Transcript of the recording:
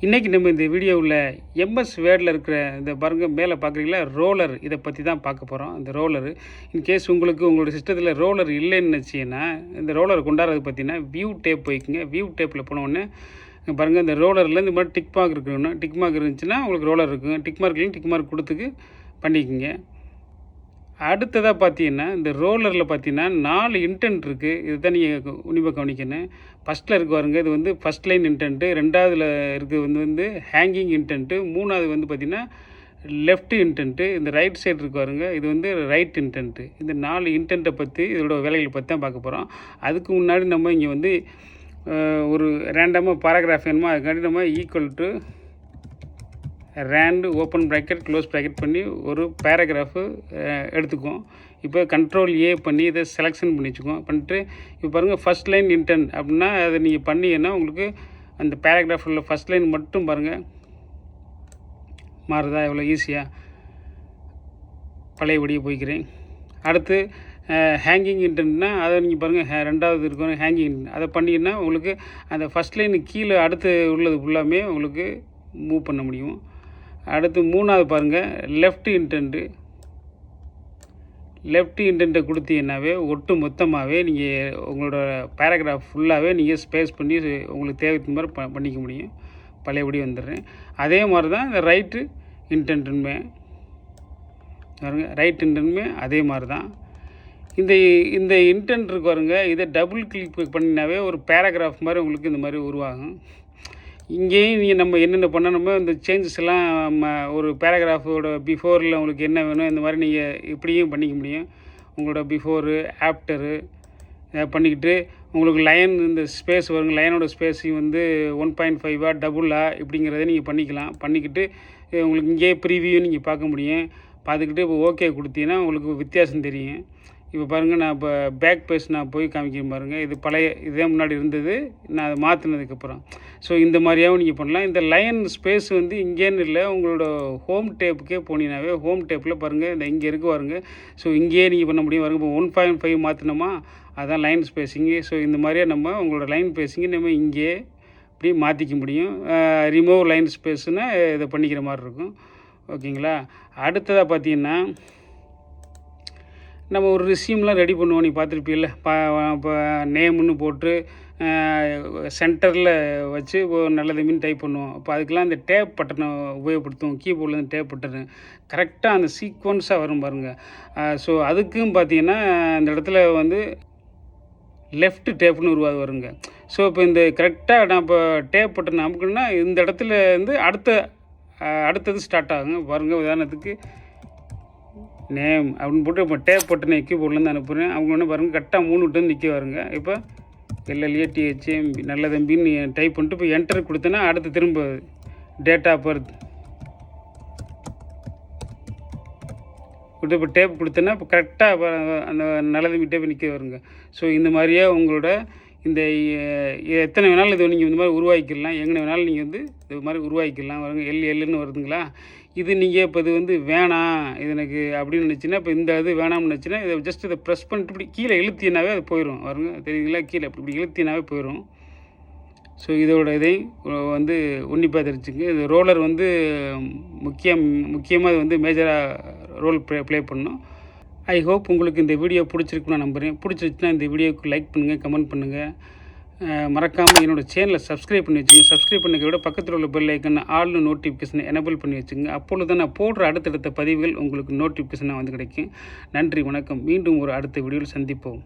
இன்றைக்கி நம்ம இந்த வீடியோவில் எம்எஸ் வேர்டில் இருக்கிற இந்த பாருங்க மேலே பார்க்குறீங்களா ரோலர், இதை பற்றி தான் பார்க்க போகிறோம். இந்த ரோலரு இன்கேஸ் உங்களுக்கு உங்களோட சிஸ்டத்தில் ரோலர் இல்லைன்னு நினச்சிங்கன்னா இந்த ரோலர் கொண்டாடுறது பார்த்தீங்கன்னா வியூ டேப் போய்க்குங்க. வியூ டேப்பில் போனோடனே பாருங்கள், இந்த ரோலரில் இந்த மாதிரி டிக் மார்க் இருக்கணும். டிக் மார்க் இருந்துச்சுன்னா உங்களுக்கு ரோலர் இருக்குங்க. டிக் மார்க் இல்லைன்னு டிக் மார்க் கொடுத்துக்கு பண்ணிக்கோங்க. அடுத்ததாக பார்த்தீங்கன்னா இந்த ரோலரில் பார்த்தீங்கன்னா 4 இன்டென்ட் இருக்குது. இதுதான் நீங்கள் உன்னிப்பாக கவனிக்கணும். ஃபஸ்ட்டில் இருக்கு பாருங்க, இது வந்து ஃபஸ்ட் லைன் இன்டென்ட்டு. ரெண்டாவதுல இருக்குது வந்து ஹேங்கிங் இன்டென்ட்டு. மூணாவது வந்து பார்த்திங்கன்னா லெஃப்ட் இன்டென்ட்டு. இந்த ரைட் சைடு இருக்கு பாருங்க, இது வந்து ரைட் இன்டென்ட்டு. இந்த 4 இன்டென்ட்டை பற்றி இதோட வேலைகளை பற்றி தான் பார்க்க போகிறோம். அதுக்கு முன்னாடி நம்ம இங்கே வந்து ஒரு ரேண்டமாக பாராகிராஃப் வேணுமோ அதுக்காண்டி நம்ம equal to RAND open bracket close bracket பண்ணி ஒரு பேராகிராஃபு எடுத்துக்குவோம். இப்போ கண்ட்ரோல் ஏ பண்ணி இதை செலெக்ஷன் பண்ணி வச்சுக்குவோம். பண்ணிட்டு இப்போ பாருங்கள், ஃபஸ்ட் லைன் இன்டென்ட் அப்படின்னா அதை நீங்கள் பண்ணிங்கன்னா உங்களுக்கு அந்த பேராகிராஃபில் ஃபஸ்ட் லைன் மட்டும் பாருங்கள் மாறுதா எவ்வளோ ஈஸியாக. பழையபடியே போய்க்கிறேன். அடுத்து ஹேங்கிங் இன்டென்ட்னா அதை நீங்கள் பாருங்கள், ரெண்டாவது இருக்கணும் ஹேங்கிங். அதை பண்ணிங்கன்னா உங்களுக்கு அந்த ஃபஸ்ட் லைனு கீழே அடுத்து உள்ளது ஃபுல்லாமே உங்களுக்கு மூவ் பண்ண முடியும். அடுத்து மூணாவது பாருங்கள், லெஃப்ட் இன்டென்ட்டு. லெஃப்ட் இன்டென்ட்டை கொடுத்தீங்கன்னாவே ஒட்டு மொத்தமாகவே நீங்கள் உங்களோட பேராகிராஃப் ஃபுல்லாகவே நீங்கள் ஸ்பேஸ் பண்ணி உங்களுக்கு தேவைக்கு மாதிரி பண்ணிக்க முடியும். பழையபடி வந்துடுறேன். அதே மாதிரி தான் இந்த ரைட்டு இன்டென்ட்டுமே பாருங்க, ரைட் இன்டென்ட்டுமே அதே மாதிரி தான். இந்த இன்டென்ட் இருக்கு பாருங்க, இதை டபுள் கிளிக் பண்ணினாவே ஒரு பேராகிராஃப் மாதிரி உங்களுக்கு இந்த மாதிரி உருவாகும். இங்கேயும் நீங்கள் நம்ம என்னென்ன பண்ணணுமோ இந்த சேஞ்சஸ் எல்லாம் நம்ம ஒரு பேராகிராஃபோட பிஃபோரில் உங்களுக்கு என்ன வேணும் இந்த மாதிரி நீங்கள் இப்படியும் பண்ணிக்க முடியும். உங்களோட பிஃபோரு ஆஃப்டரு பண்ணிக்கிட்டு உங்களுக்கு லைன் இந்த ஸ்பேஸ் வருங்க, லைனோட ஸ்பேஸையும் வந்து 1.5 டபுளா இப்படிங்கிறத நீங்கள் பண்ணிக்கலாம். பண்ணிக்கிட்டு உங்களுக்கு இங்கேயே ப்ரீவியூ நீங்கள் பார்க்க முடியும். பார்த்துக்கிட்டு இப்போ ஓகே கொடுத்தீங்கன்னா உங்களுக்கு வித்தியாசம் தெரியும். இப்போ பாருங்கள், நான் இப்போ பேக் பேஸ் நான் போய் காமிக்கிறேன் பாருங்கள். இது பழைய இதே முன்னாடி இருந்தது, நான் அதை மாற்றினதுக்கப்புறம். ஸோ இந்த மாதிரியாகவும் நீங்கள் பண்ணலாம். இந்த லைன் ஸ்பேஸ் வந்து இங்கேன்னு இல்லை, உங்களோட ஹோம் டேப்புக்கே போனீங்கன்னாவே ஹோம் டேப்பில் பாருங்கள் இந்த இங்கே இருக்கு பாருங்கள். ஸோ இங்கேயே நீங்கள் பண்ண முடியும். பாருங்கள், இப்போ 1.5 மாற்றினோமா, அதான் லைன் ஸ்பேஸிங்கு. ஸோ இந்த மாதிரியே நம்ம உங்களோட லைன் ஸ்பேஸிங்கு நம்ம இங்கே இப்படி மாற்றிக்க முடியும். ரிமூவ் லைன் ஸ்பேஸுன்னு இதை பண்ணிக்கிற மாதிரி இருக்கும். ஓகேங்களா. அடுத்ததாக பார்த்தீங்கன்னா நம்ம ஒரு ரெஸ்யூம்லாம் ரெடி பண்ணுவோம். நீ பார்த்துருப்பீல்ல, இப்போ நேம்னு போட்டு சென்டரில் வச்சு நல்லது மீன் டைப் பண்ணுவோம். அப்போ அதுக்கெலாம் இந்த டேப் பட்டனை உபயோகப்படுத்துவோம். கீபோர்டில் இந்த டேப் பட்டனு கரெக்டாக அந்த சீக்வன்ஸாக வரும் பாருங்கள். ஸோ அதுக்கும் பார்த்தீங்கன்னா இந்த இடத்துல வந்து லெஃப்ட் டேப்னு உருவாது வருங்க. ஸோ இப்போ இந்த கரெக்டாக நான் இப்போ டேப் பட்டன் அமுக்கணும்னா இந்த இடத்துல வந்து அடுத்தது ஸ்டார்ட் ஆகுங்க பாருங்கள். உதாரணத்துக்கு நேம் அப்படின்னு போட்டு இப்போ டேப் பட்டனை கீபோர்ட்லேருந்து அனுப்புகிறேன். அவங்க ஒன்று பாருங்கள், கரெக்டாக 3 விட்டு நிற்க வருங்க. இப்போ LLATHM நல்ல தம்பின்னு டைப் பண்ணிட்டு இப்போ என்டர் கொடுத்தேன்னா அடுத்து திரும்ப டேட் ஆஃப் பர்த் கொடுத்து இப்போ டேப் கொடுத்தேன்னா இப்போ கரெக்டாக அந்த நல்ல தம்பி டேப் நிற்க வருங்க. ஸோ இந்த மாதிரியே உங்களோட இந்த எத்தனை வேணாலும் இது நீங்கள் இந்த மாதிரி உருவாக்கிக்கலாம். எங்கே வேணாலும் நீங்கள் வந்து இது மாதிரி உருவாக்கிக்கலாம். வருங்க எல்லுன்னு வருதுங்களா. இது நீங்கள் இப்போ இது வந்து வேணாம் இது எனக்கு அப்படின்னு நினச்சின்னா, இப்போ இந்த இது வேணாம்னு நினச்சின்னா இதை ஜஸ்ட் இதை ப்ரெஸ் பண்ணிட்டு இப்படி கீழே இழுத்தினாவே அது போயிடும். வருங்க தெரியுங்களா, கீழே இப்படி இழுத்தினாவே போயிடும். ஸோ இதோட இதை வந்து உன்னிப்பாக தெரிஞ்சுங்க. இது ரோலர் வந்து முக்கியமாக இது வந்து மேஜராக ரோல் ப்ளே பண்ணணும். ஐ ஹோப் உங்களுக்கு இந்த வீடியோ பிடிச்சிருக்குன்னு நான் நம்புகிறேன். பிடிச்சிருச்சுன்னா இந்த வீடியோவுக்கு லைக் பண்ணுங்கள், கமெண்ட் பண்ணுங்கள். மறக்காமல் என்னோடய சேனலை சப்ஸ்கிரைப் பண்ணி வச்சுங்க. சப்ஸ்கிரைப் பண்ணிக்க விட பக்கத்தில் உள்ள பெல் ஐக்கன் ஆல்னு நோட்டிஃபிகேஷனை எனேபிள் பண்ணி வச்சுங்க. அப்பொழுது தான் நான் போடுற அடுத்தடுத்த பதிவுகள் உங்களுக்கு நோட்டிஃபிகேஷனாக வந்து கிடைக்கும். நன்றி, வணக்கம். மீண்டும் ஒரு அடுத்த வீடியோவில் சந்திப்போம்.